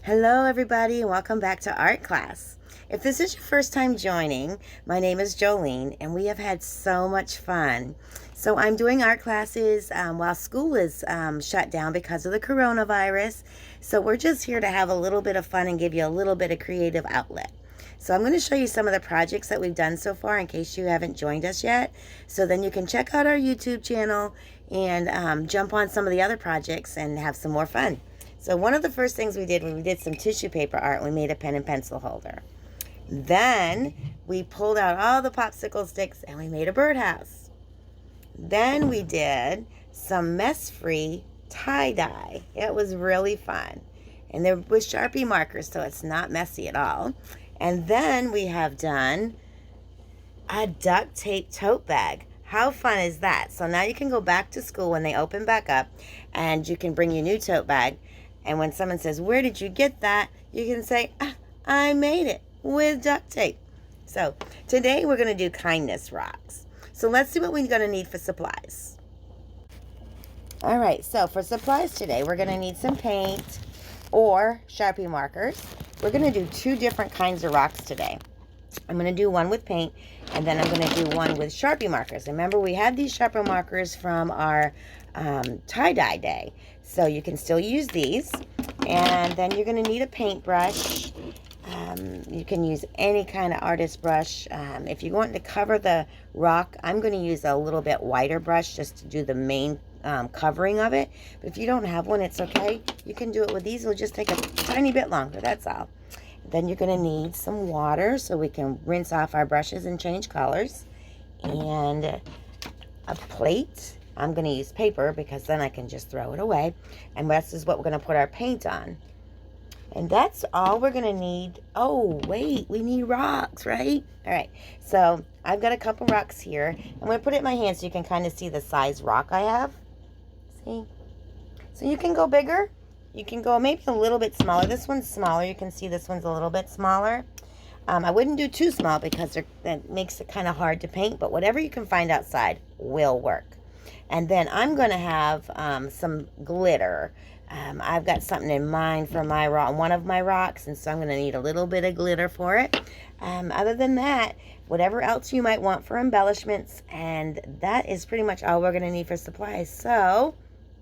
Hello everybody and welcome back to art class. If this is your first time joining, my name is Jolene and we have had so much fun. So I'm doing art classes while school is shut down because of the coronavirus. So we're just here to have a little bit of fun and give you a little bit of creative outlet. So I'm going to show you some of the projects that we've done so far in case you haven't joined us yet. So then you can check out our YouTube channel and jump on some of the other projects and have some more fun. So one of the first things we did some tissue paper art. We made a pen and pencil holder. Then we pulled out all the popsicle sticks and we made a birdhouse. Then we did some mess-free tie-dye. It was really fun. And there was Sharpie markers, so it's not messy at all. And then we have done a duct tape tote bag. How fun is that? So now you can go back to school when they open back up and you can bring your new tote bag. And when someone says, "Where did you get that?" you can say, "I made it with duct tape." So today we're going to do kindness rocks. So let's see what we're going to need for supplies. All right, so for supplies today, we're going to need some paint or Sharpie markers. We're going to do two different kinds of rocks today. I'm going to do one with paint, and then I'm going to do one with Sharpie markers. Remember, we had these Sharpie markers from our tie-dye day, so you can still use these. And then you're going to need a paintbrush. You can use any kind of artist brush. If you want to cover the rock, I'm going to use a little bit wider brush just to do the main covering of it. But if you don't have one, it's okay. You can do it with these. It'll just take a tiny bit longer, that's all. Then you're going to need some water so we can rinse off our brushes and change colors. And a plate. I'm going to use paper because then I can just throw it away. And this is what we're going to put our paint on. And that's all we're going to need. Oh, wait, we need rocks, right? All right, so I've got a couple rocks here. I'm going to put it in my hand so you can kind of see the size rock I have. See? So you can go bigger. You can go maybe a little bit smaller. This one's smaller. You can see this one's a little bit smaller. I wouldn't do too small because that makes it kind of hard to paint, but whatever you can find outside will work. And then I'm going to have some glitter. I've got something in mind for my rock, one of my rocks, and so I'm going to need a little bit of glitter for it. Other than that, whatever else you might want for embellishments, and that is pretty much all we're going to need for supplies. So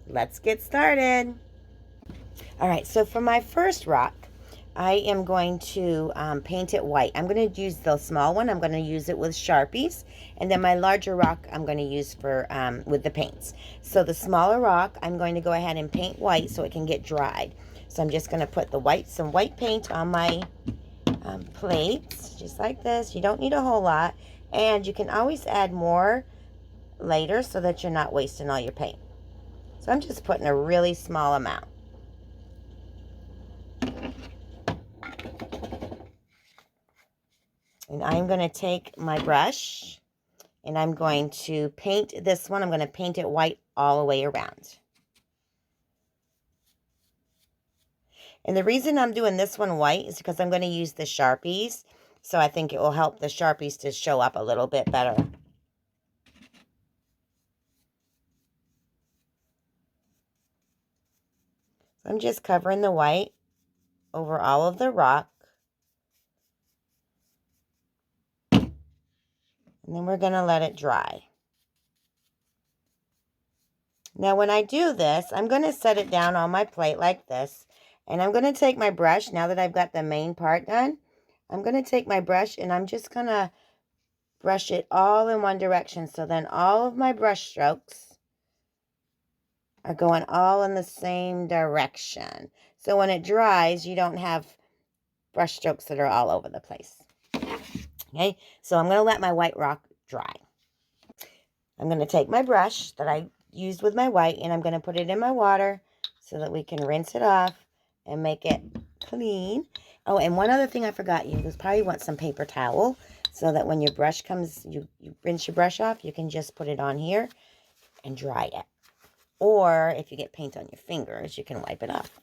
let's get started. All right, so for my first rock, I am going to paint it white. I'm going to use the small one. I'm going to use it with Sharpies. And then my larger rock I'm going to use for with the paints. So the smaller rock, I'm going to go ahead and paint white so it can get dried. So I'm just going to put some white paint on my plates, just like this. You don't need a whole lot. And you can always add more later so that you're not wasting all your paint. So I'm just putting a really small amount. And I'm going to take my brush and I'm going to paint this one. I'm going to paint it white all the way around. And the reason I'm doing this one white is because I'm going to use the Sharpies. So I think it will help the Sharpies to show up a little bit better. So I'm just covering the white over all of the rock. And then we're going to let it dry. Now when I do this, I'm going to set it down on my plate like this. And I'm going to take my brush, now that I've got the main part done, I'm going to take my brush and I'm just going to brush it all in one direction. So then all of my brush strokes are going all in the same direction. So when it dries, you don't have brush strokes that are all over the place. Okay, so I'm going to let my white rock dry. I'm going to take my brush that I used with my white and I'm going to put it in my water so that we can rinse it off and make it clean. Oh, and one other thing I forgot, you probably want some paper towel so that when your brush comes, you rinse your brush off, you can just put it on here and dry it. Or if you get paint on your fingers, you can wipe it off.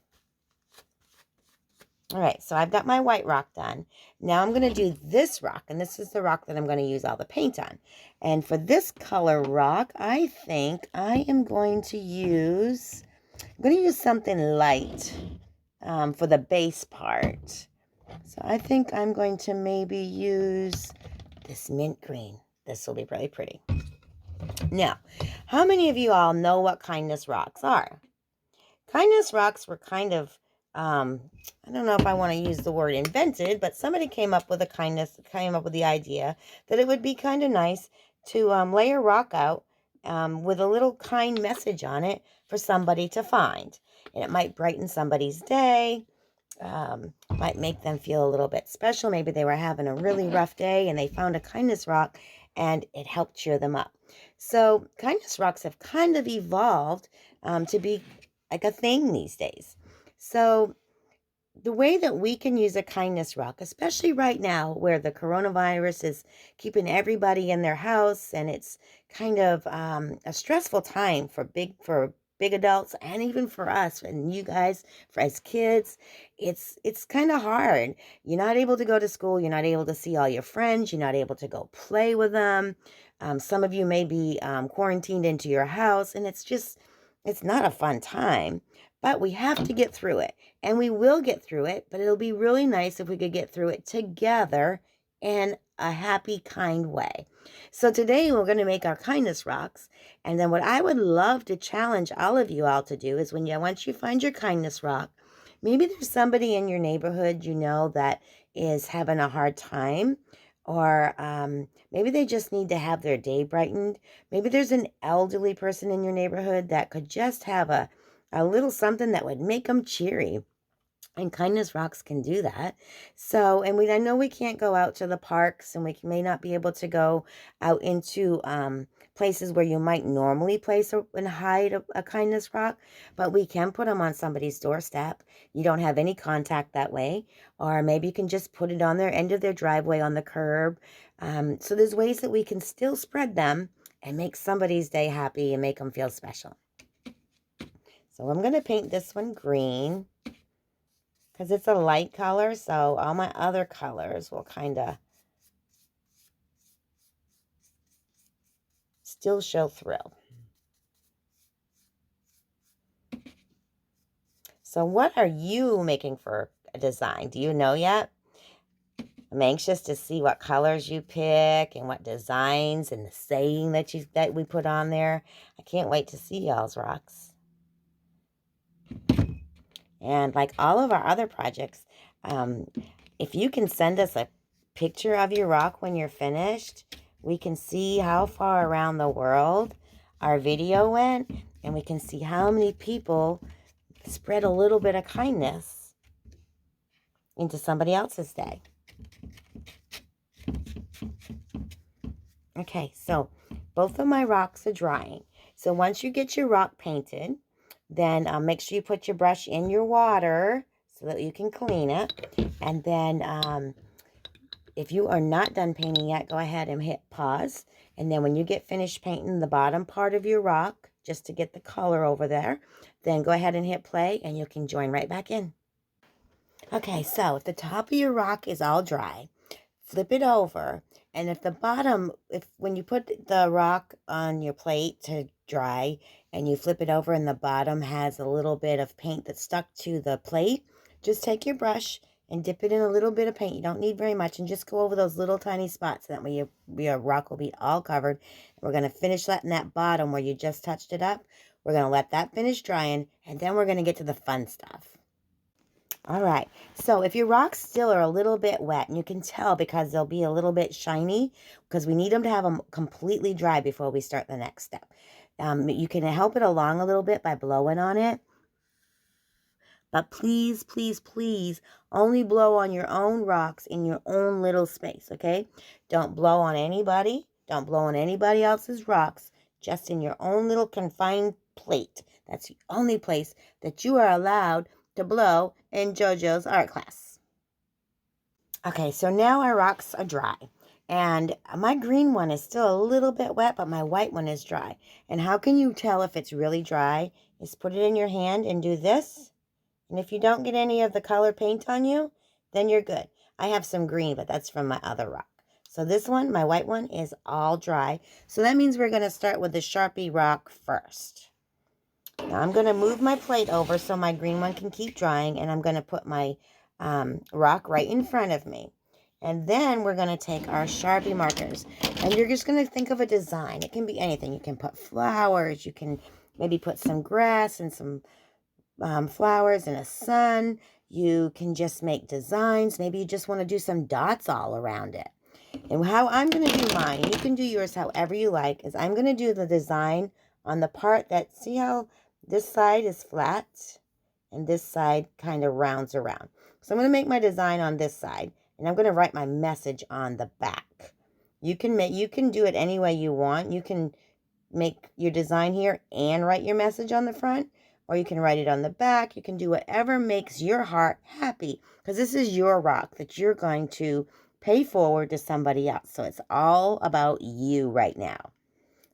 All right, so I've got my white rock done. Now I'm going to do this rock, and this is the rock that I'm going to use all the paint on. And for this color rock, I think I am going to use something light. for the base part. So I think I'm going to maybe use this mint green. This will be really pretty. Now, how many of you all know what kindness rocks are? Kindness rocks were kind of, I don't know if I want to use the word invented, but somebody came up with the idea that it would be kind of nice to lay a rock out with a little kind message on it for somebody to find. And it might brighten somebody's day, might make them feel a little bit special. Maybe they were having a really rough day and they found a kindness rock and it helped cheer them up. So kindness rocks have kind of evolved to be like a thing these days. So the way that we can use a kindness rock, especially right now where the coronavirus is keeping everybody in their house and it's kind of a stressful time for big adults and even for us and you guys for as kids, it's kind of hard. You're not able to go to school, you're not able to see all your friends, you're not able to go play with them. Some of you may be quarantined into your house, and it's not a fun time, but we have to get through it. And we will get through it, but it'll be really nice if we could get through it together in a happy, kind way. So today we're going to make our kindness rocks. And then what I would love to challenge all of you all to do is once you find your kindness rock, maybe there's somebody in your neighborhood you know that is having a hard time, or maybe they just need to have their day brightened. Maybe there's an elderly person in your neighborhood that could just have a little something that would make them cheery. And kindness rocks can do that. So, and I know we can't go out to the parks, and we may not be able to go out into places where you might normally place and hide a kindness rock, but we can put them on somebody's doorstep. You don't have any contact that way, or maybe you can just put it on their end of their driveway on the curb. So there's ways that we can still spread them and make somebody's day happy and make them feel special. So I'm going to paint this one green, because it's a light color, so all my other colors will kind of still show through. So what are you making for a design? Do you know yet? I'm anxious to see what colors you pick and what designs and the saying that we put on there. I can't wait to see y'all's rocks. And like all of our other projects, if you can send us a picture of your rock when you're finished, we can see how far around the world our video went, and we can see how many people spread a little bit of kindness into somebody else's day. Okay, so both of my rocks are drying. So once you get your rock painted, then make sure you put your brush in your water so that you can clean it. And then if you are not done painting yet, go ahead and hit pause. And then when you get finished painting the bottom part of your rock, just to get the color over there, then go ahead and hit play and you can join right back in. Okay, so if the top of your rock is all dry, flip it over. And if the bottom, when you put the rock on your plate to dry and you flip it over and the bottom has a little bit of paint that's stuck to the plate, just take your brush and dip it in a little bit of paint. You don't need very much, and just go over those little tiny spots. That way your rock will be all covered. We're going to finish letting that bottom where you just touched it up. We're going to let that finish drying, and then we're going to get to the fun stuff. All right, so if your rocks still are a little bit wet, and you can tell because they'll be a little bit shiny, because we need them to have them completely dry before we start the next step. You can help it along a little bit by blowing on it. But please, please, please only blow on your own rocks in your own little space, okay? Don't blow on anybody. Don't blow on anybody else's rocks. Just in your own little confined plate. That's the only place that you are allowed to blow in JoJo's art class. Okay, so now our rocks are dry. And my green one is still a little bit wet, but my white one is dry. And how can you tell if it's really dry? Is put it in your hand and do this. And if you don't get any of the color paint on you, then you're good. I have some green, but that's from my other rock. So this one, my white one, is all dry. So that means we're going to start with the Sharpie rock first. Now I'm going to move my plate over so my green one can keep drying, and I'm going to put my rock right in front of me. And then we're going to take our Sharpie markers, and you're just going to think of a design. It can be anything. You can put flowers. You can maybe put some grass and some flowers and a sun. You can just make designs. Maybe you just want to do some dots all around it. And how I'm going to do mine, you can do yours however you like, is I'm going to do the design on the part that, see how this side is flat and this side kind of rounds around. So I'm going to make my design on this side, and I'm going to write my message on the back. You can do it any way you want. You can make your design here and write your message on the front, or you can write it on the back. You can do whatever makes your heart happy, because this is your rock that you're going to pay forward to somebody else. So it's all about you right now.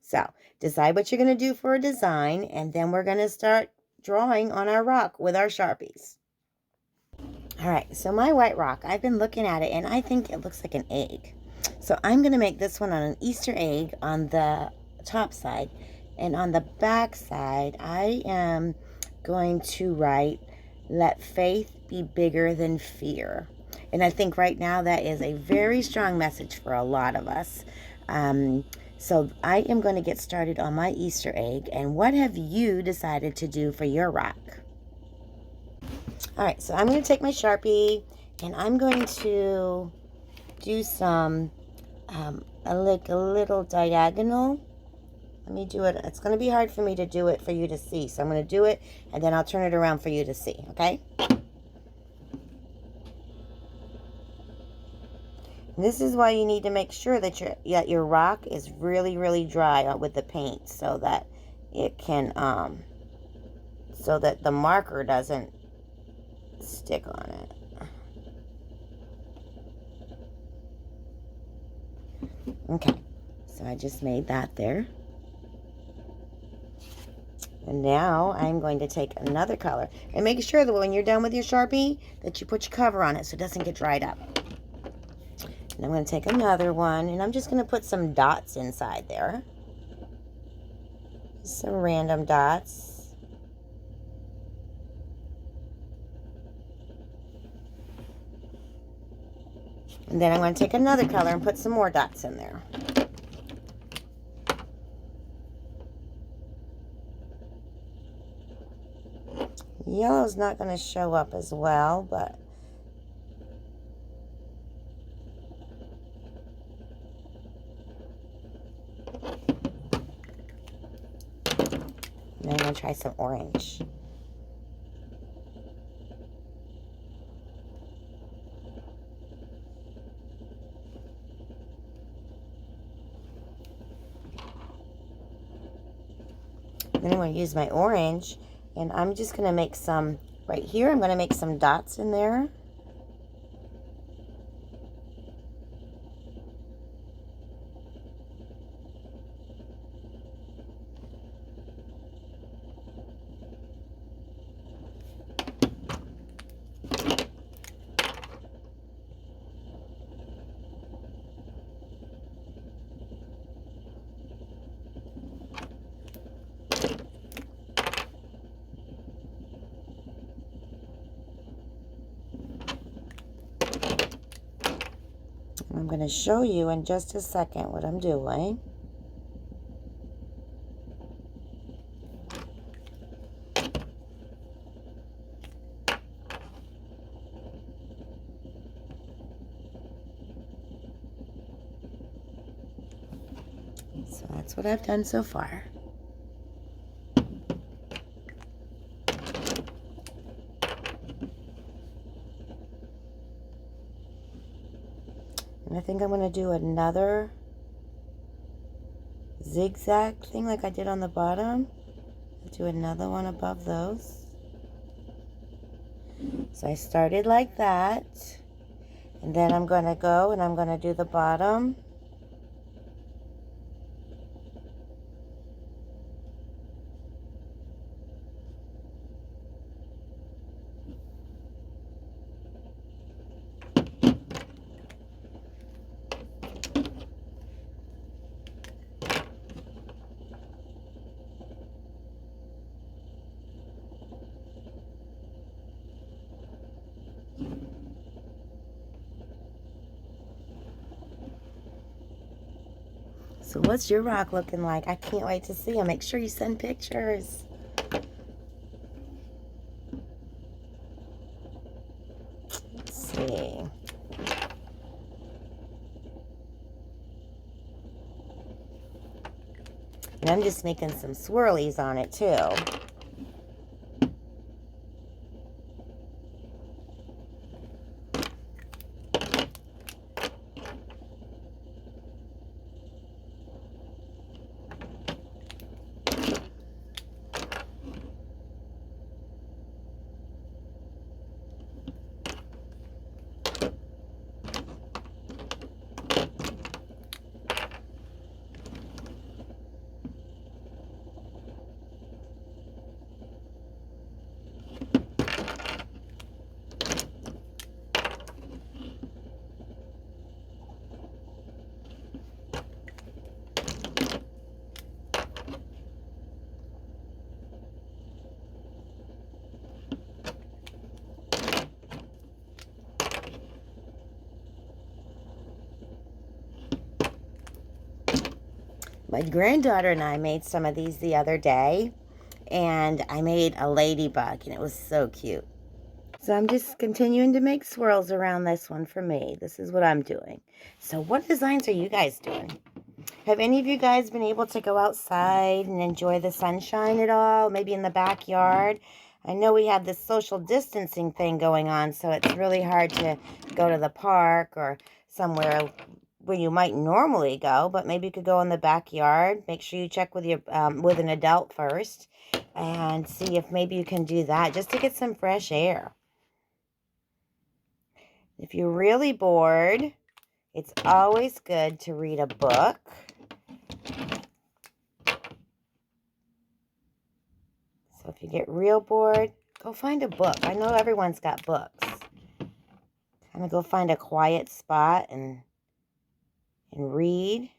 So decide what you're going to do for a design, and then we're going to start drawing on our rock with our Sharpies. All right, so my white rock, I've been looking at it and I think it looks like an egg. So I'm going to make this one on an Easter egg on the top side, and on the back side I am going to write, "Let faith be bigger than fear." And I think right now that is a very strong message for a lot of us. So I am going to get started on my Easter egg. And what have you decided to do for your rock? All right, so I'm going to take my Sharpie and I'm going to do some, like a little diagonal. Let me do it. It's going to be hard for me to do it for you to see. So I'm going to do it and then I'll turn it around for you to see, okay? And this is why you need to make sure that your rock is really, really dry with the paint, so that it can, so that the marker doesn't stick on it. Okay, so I just made that there. And now I'm going to take another color. And make sure that when you're done with your Sharpie, that you put your cover on it so it doesn't get dried up. And I'm going to take another one, and I'm just going to put some dots inside there. Some random dots. And then I'm going to take another color and put some more dots in there. Yellow's not going to show up as well, but then I'm going to try some orange. Then I'm going to use my orange, and I'm just going to make some, right here, I'm going to make some dots in there. I'm going to show you in just a second what I'm doing. So that's what I've done so far. And I think I'm going to do another zigzag thing like I did on the bottom. I'll do another one above those. So I started like that. And then I'm going to go and I'm going to do the bottom. So what's your rock looking like? I can't wait to see them. Make sure you send pictures. Let's see. And I'm just making some swirlies on it too. My granddaughter and I made some of these the other day, and I made a ladybug, and it was so cute. So I'm just continuing to make swirls around this one for me. This is what I'm doing. So what designs are you guys doing? Have any of you guys been able to go outside and enjoy the sunshine at all? Maybe in the backyard? I know we have this social distancing thing going on, so it's really hard to go to the park or somewhere where you might normally go, but maybe you could go in the backyard. Make sure you check with your with an adult first and see if maybe you can do that just to get some fresh air. If you're really bored, it's always good to read a book. So if you get real bored, go find a book. I know everyone's got books. Kind of go find a quiet spot and read.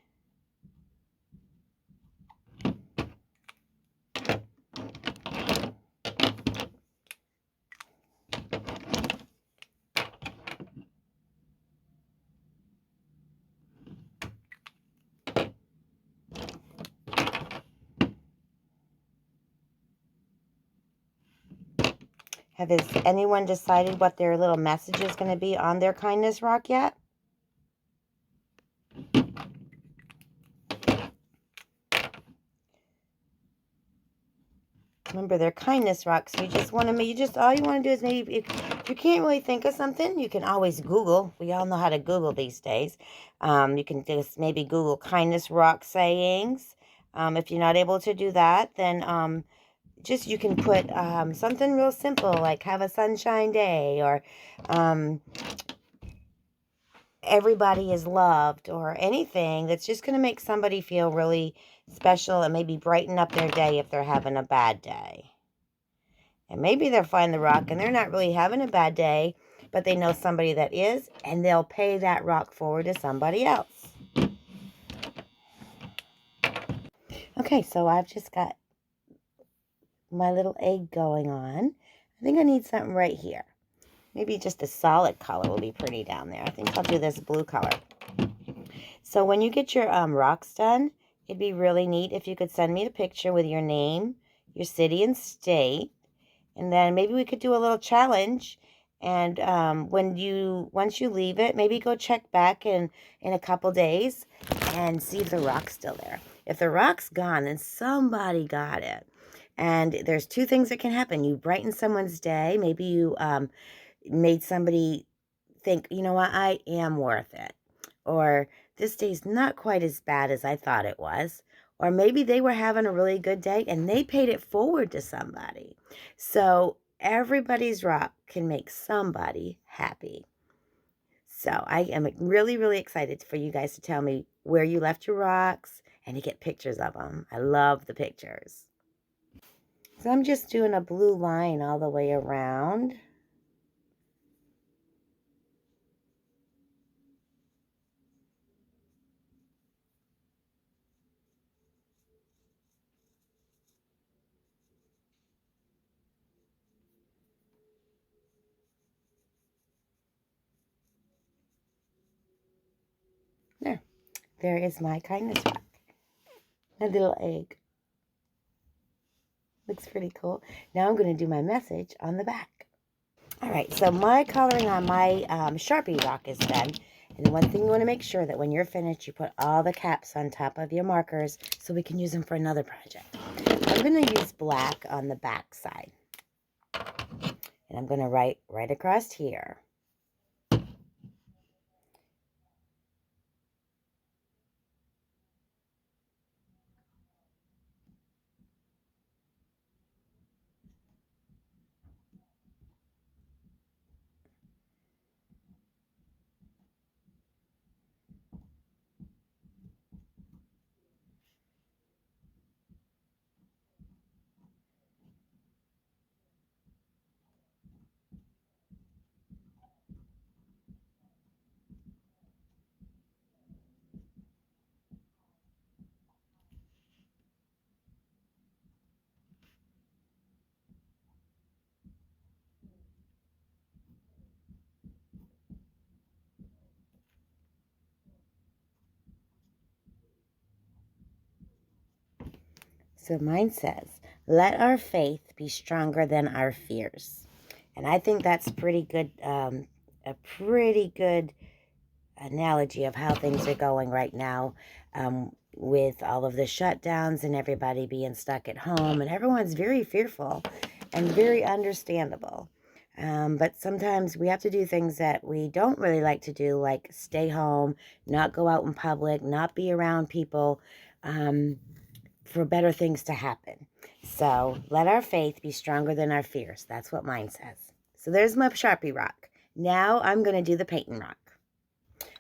Has anyone decided what their little message is going to be on their kindness rock yet? Remember, they're kindness rocks. You just want to, all you want to do is maybe, if you can't really think of something, you can always Google. We all know how to Google these days. You can just maybe Google kindness rock sayings. If you're not able to do that, then just you can put something real simple like have a sunshine day, or everybody is loved, or anything that's just going to make somebody feel really special and maybe brighten up their day if they're having a bad day. And maybe they'll find the rock and they're not really having a bad day, but they know somebody that is, and they'll pay that rock forward to somebody else. Okay, so I've just got my little egg going on. I think I need something right here. Maybe just a solid color will be pretty down there. I think I'll do this blue color. So when you get your rocks done, it'd be really neat if you could send me a picture with your name, your city and state, and then maybe we could do a little challenge. And once you leave it, maybe go check back in a couple days and see if the rock's still there. If the rock's gone, then somebody got it. And there's two things that can happen. You brighten someone's day. Maybe you made somebody think, you know what, I am worth it. Or this day's not quite as bad as I thought it was. Or maybe they were having a really good day and they paid it forward to somebody. So everybody's rock can make somebody happy. So I am really, really excited for you guys to tell me where you left your rocks and to get pictures of them. I love the pictures. So I'm just doing a blue line all the way around. There is my kindness rock. A little egg. Looks pretty cool. Now I'm going to do my message on the back. All right, so my coloring on my Sharpie rock is done. And one thing you want to make sure that when you're finished, you put all the caps on top of your markers so we can use them for another project. I'm going to use black on the back side. And I'm going to write right across here. So mine says, let our faith be stronger than our fears. And I think that's pretty good, a pretty good analogy of how things are going right now, with all of the shutdowns and everybody being stuck at home. And everyone's very fearful and very understandable. But sometimes we have to do things that we don't really like to do, like stay home, not go out in public, not be around people, for better things to happen. So let our faith be stronger than our fears. That's what mine says. So there's my Sharpie rock. Now I'm going to do the painting rock.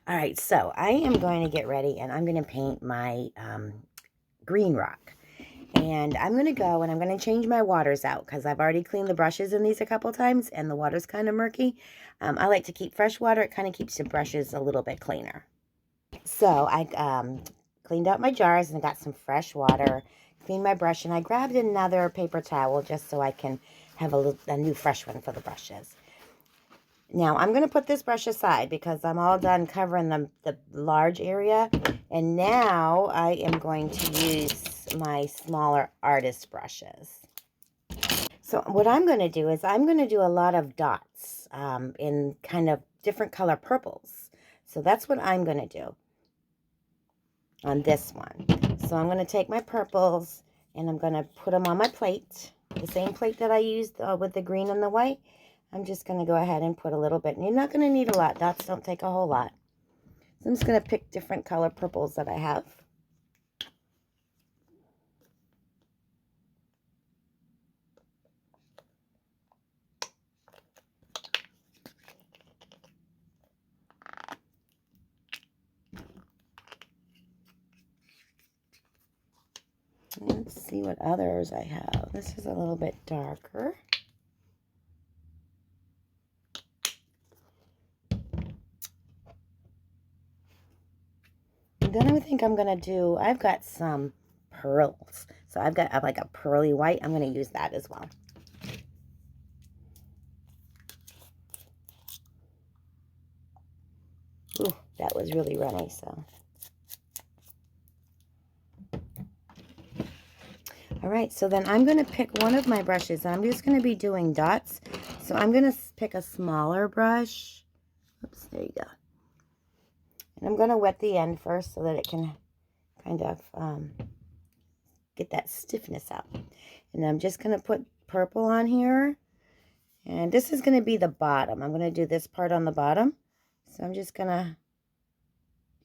All right, so I am going to get ready and I'm going to paint my green rock. And I'm going to go and I'm going to change my waters out because I've already cleaned the brushes in these a couple times and the water's kind of murky. I like to keep fresh water. It kind of keeps the brushes a little bit cleaner. So I cleaned out my jars and I got some fresh water, cleaned my brush, and I grabbed another paper towel just so I can have a new fresh one for the brushes. Now I'm going to put this brush aside because I'm all done covering the large area. And now I am going to use my smaller artist brushes. So what I'm going to do is I'm going to do a lot of dots in kind of different color purples. So that's what I'm going to do on this one. So I'm going to take my purples and I'm going to put them on my plate, the same plate that I used with the green and the white. I'm just going to go ahead and put a little bit. And you're not going to need a lot. Dots don't take a whole lot. So I'm just going to pick different color purples that I have. Let's see what others I have. This is a little bit darker. And then I think I'm going to do, I've got some pearls. So I've got like a pearly white. I'm going to use that as well. Ooh, that was really runny, so. All right, so then I'm going to pick one of my brushes, and I'm just going to be doing dots. So I'm going to pick a smaller brush. Oops, there you go. And I'm going to wet the end first so that it can kind of get that stiffness out. And I'm just going to put purple on here. And this is going to be the bottom. I'm going to do this part on the bottom. So I'm just going to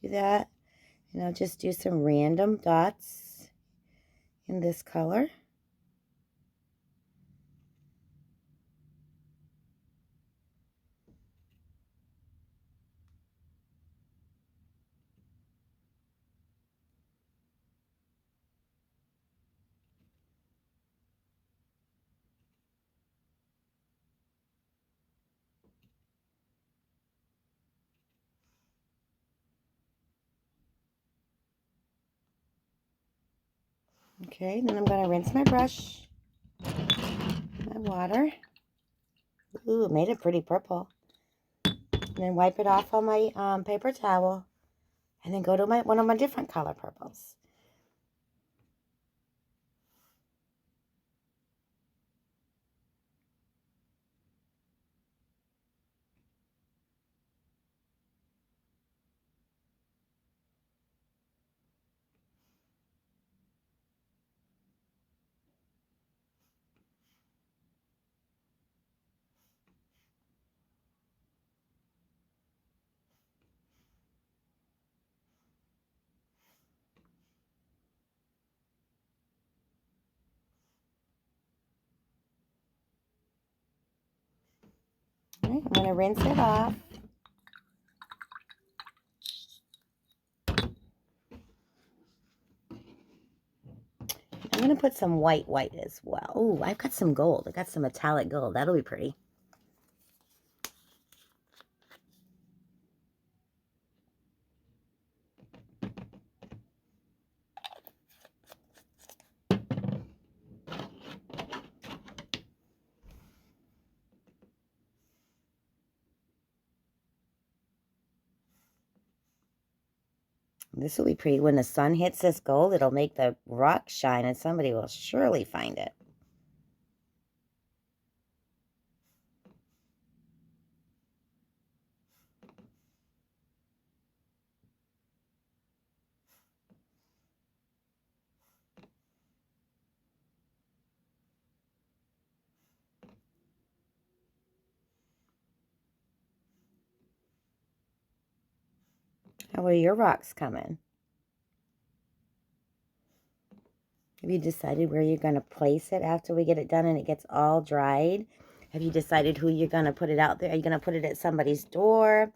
do that. And I'll just do some random dots in this color. Okay, then I'm going to rinse my brush, my water. Ooh, it made it pretty purple. And then wipe it off on my paper towel. And then go to one of my different color purples. Right, I'm going to rinse it off. I'm going to put some white as well. Oh, I've got some gold. I got some metallic gold. That'll be pretty. This will be pretty. When the sun hits this gold, it'll make the rock shine, and somebody will surely find it. How are your rocks coming? Have you decided where you're going to place it after we get it done and it gets all dried? Have you decided who you're going to put it out there? Are you going to put it at somebody's door?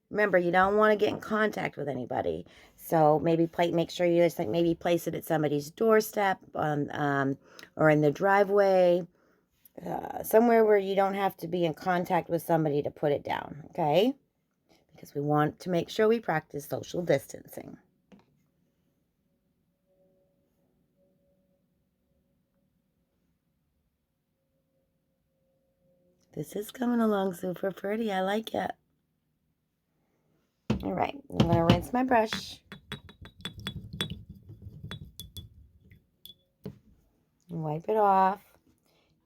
Remember, you don't want to get in contact with anybody. So maybe make sure you just maybe place it at somebody's doorstep or in the driveway. Somewhere where you don't have to be in contact with somebody to put it down, okay? Because we want to make sure we practice social distancing. This is coming along super pretty. I like it. All right, I'm going to rinse my brush. And wipe it off.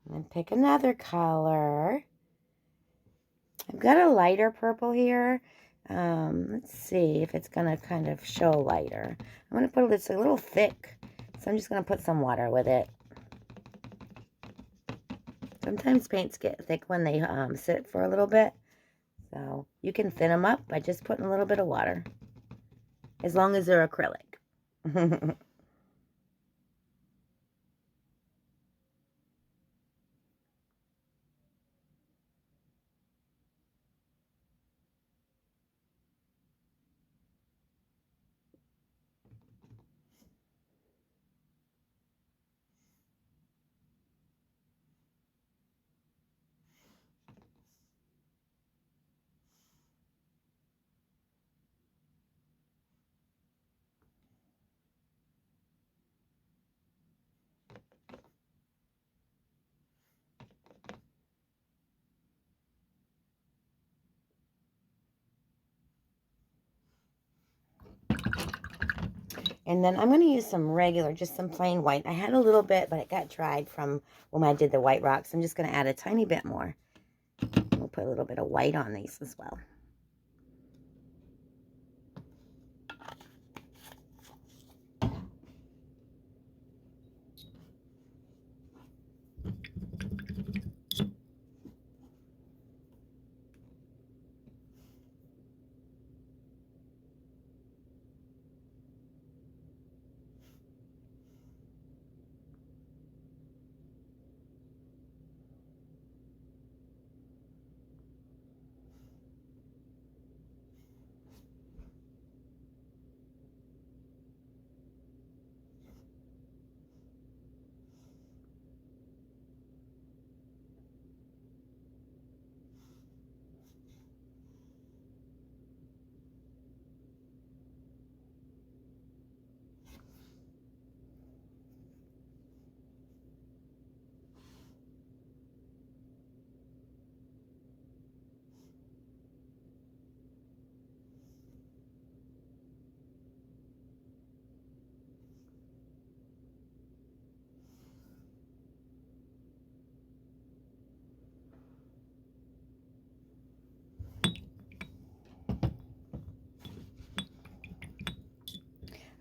And then pick another color. I've got a lighter purple here. Let's see if it's going to kind of show lighter. I'm going to put it's a little thick, so I'm just going to put some water with it. Sometimes paints get thick when they sit for a little bit. So you can thin them up by just putting a little bit of water, as long as they're acrylic. And then I'm going to use some regular, just some plain white. I had a little bit, but it got dried from when I did the white rocks. I'm just going to add a tiny bit more. We'll put a little bit of white on these as well.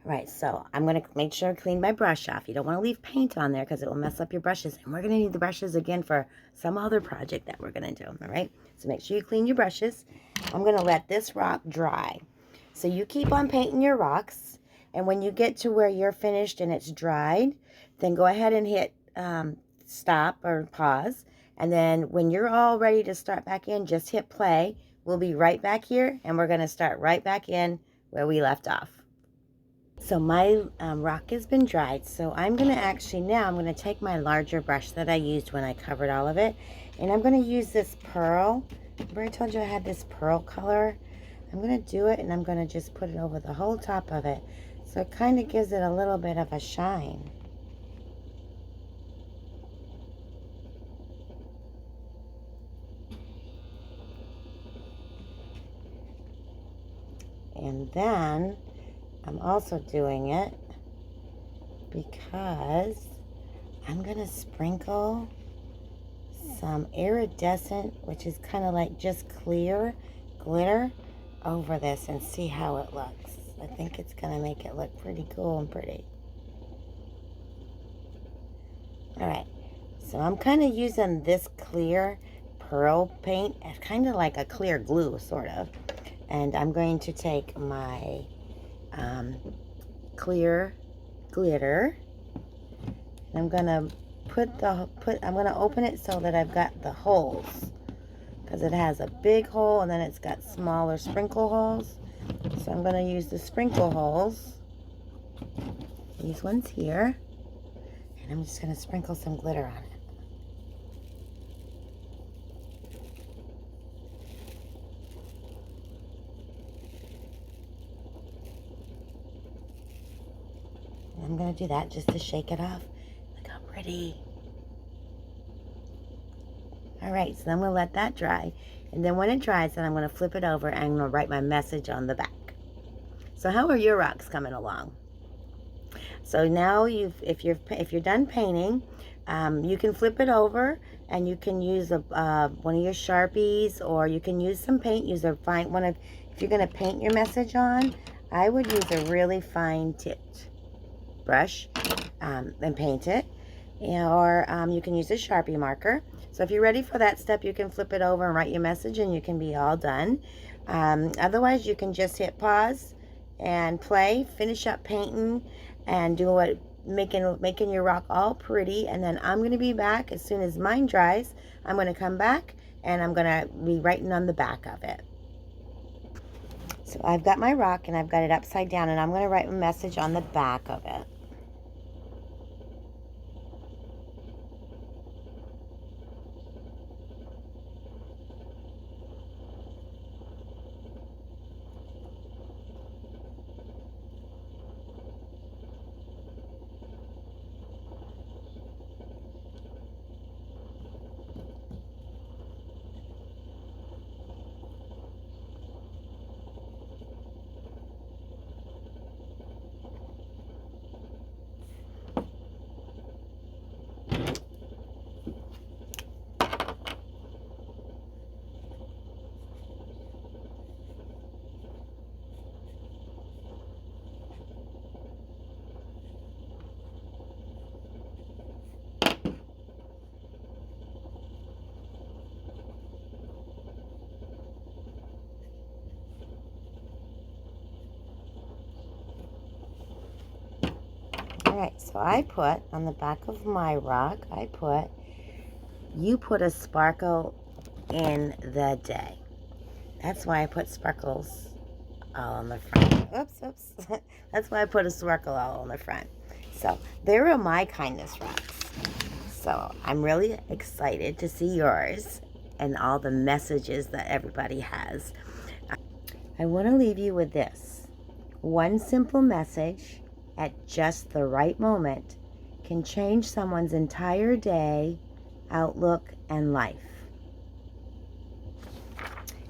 Right, so I'm going to make sure I clean my brush off. You don't want to leave paint on there because it will mess up your brushes. And we're going to need the brushes again for some other project that we're going to do, all right? So make sure you clean your brushes. I'm going to let this rock dry. So you keep on painting your rocks, and when you get to where you're finished and it's dried, then go ahead and hit stop or pause, And then when you're all ready to start back in, just hit play. We'll be right back here, and we're going to start right back in where we left off. So my rock has been dried, so I'm going to I'm going to take my larger brush that I used when I covered all of it, and I'm going to use this pearl. Remember I told you I had this pearl color? I'm going to do it, and I'm going to just put it over the whole top of it, so it kind of gives it a little bit of a shine. And then I'm also doing it because I'm going to sprinkle some iridescent, which is kind of like just clear glitter, over this and see how it looks. I think it's going to make it look pretty cool and pretty. Alright, so I'm kind of using this clear pearl paint. It's kind of like a clear glue, sort of. And I'm going to take my clear glitter, and I'm going to I'm going to open it so that I've got the holes, because it has a big hole and then it's got smaller sprinkle holes. So I'm going to use the sprinkle holes, these ones here, and I'm just going to sprinkle some glitter on it. I'm going to do that just to shake it off. Look how pretty. Alright, so I'm going to let that dry. And then when it dries, then I'm going to flip it over and I'm going to write my message on the back. So how are your rocks coming along? So now if you're done painting, you can flip it over and you can use one of your Sharpies, or you can use some paint. Use a fine one of, if you're going to paint your message on, I would use a really fine tipped brush and paint it, or you can use a Sharpie marker. So if you're ready for that step, you can flip it over and write your message and you can be all done. Otherwise, you can just hit pause and play, finish up painting, and do what making your rock all pretty. And then I'm going to be back as soon as mine dries. I'm going to come back and I'm going to be writing on the back of it. So I've got my rock and I've got it upside down, and I'm going to write a message on the back of it. Alright, so I put on the back of my rock, you put a sparkle in the day. That's why I put sparkles all on the front. Oops. That's why I put a sparkle all on the front. So there are my kindness rocks. So I'm really excited to see yours and all the messages that everybody has. I want to leave you with this. One simple message at just the right moment can change someone's entire day, outlook, and life.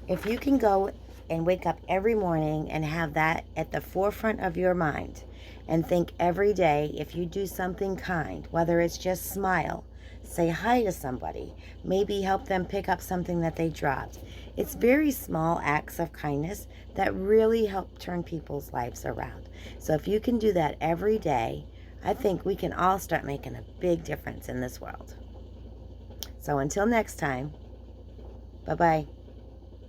If you can go and wake up every morning and have that at the forefront of your mind, and think every day, if you do something kind, whether it's just smile, say hi to somebody, maybe help them pick up something that they dropped. It's very small acts of kindness that really help turn people's lives around. So if you can do that every day, I think we can all start making a big difference in this world. So until next time, bye-bye.